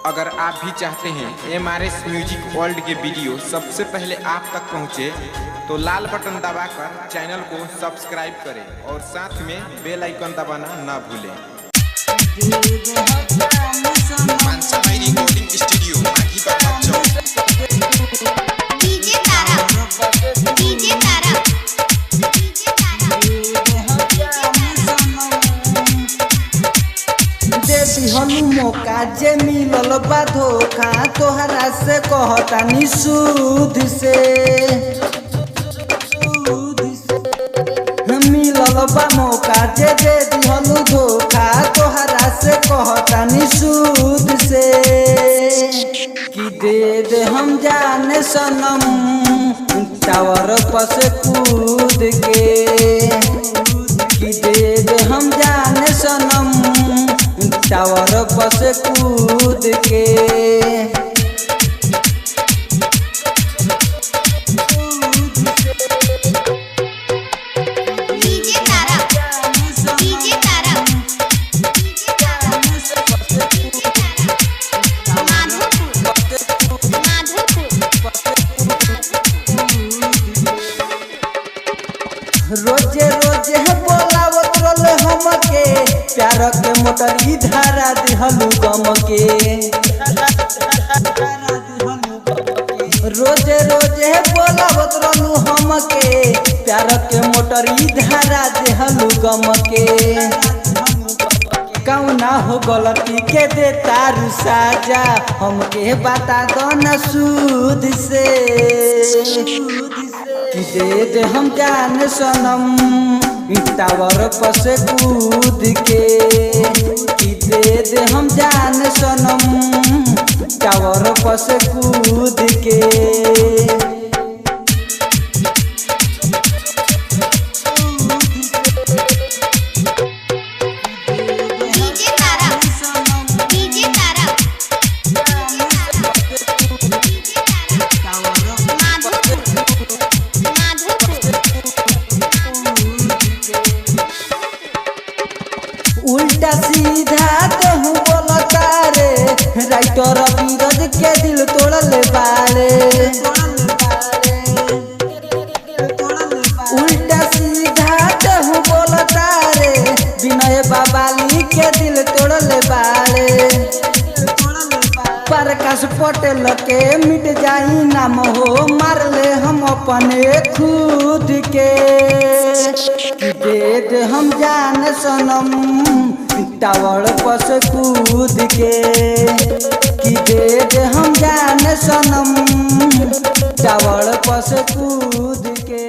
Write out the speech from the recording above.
अगर आप भी चाहते हैं MRS म्यूजिक वर्ल्ड के वीडियो सबसे पहले आप तक पहुंचे, तो लाल बटन दबाकर चैनल को सब्सक्राइब करें और साथ में बेल आइकन दबाना ना भूलें। हनु मौका जे मिलल बा धोखा तोहरा से कहतानी सूद से मिलल बा मौका जे दे दिहनु धोखा तोहरा से कहतानी सूद से कि दे हम जाने सनम टावर पर से कूद के कि दे हम जाने सनम टावर पर से कूद के रोजे रोजे बोलावत रोले हमके प्यार के मोटर ई धारा दिहलु गम के रोजे रोजे बोलावत रोलू हमके प्यार के मोटर ई धारा दिहलु गम के कौना हो गलती के दे तारू साजा हमके बता दो न सूद से कि दे हम जान सनम टावर पर से कूद के कि दे हम जान सनम टावर पर से कूद के उल्टा सीधा तो हूँ बोलता रे राइटर बीरज के दिल तोड़ले बारे उल्टा सीधा तो हूँ बोलता रे विनय बाबाली के दिल तोड़ले बारे प्रकाश पटेल के मिट जाई नाम हो मार ले हम अपने खुद के दे हम जान सनम टावर पर से कूद के कि दे हम जान सनम टावर पर से कूद के।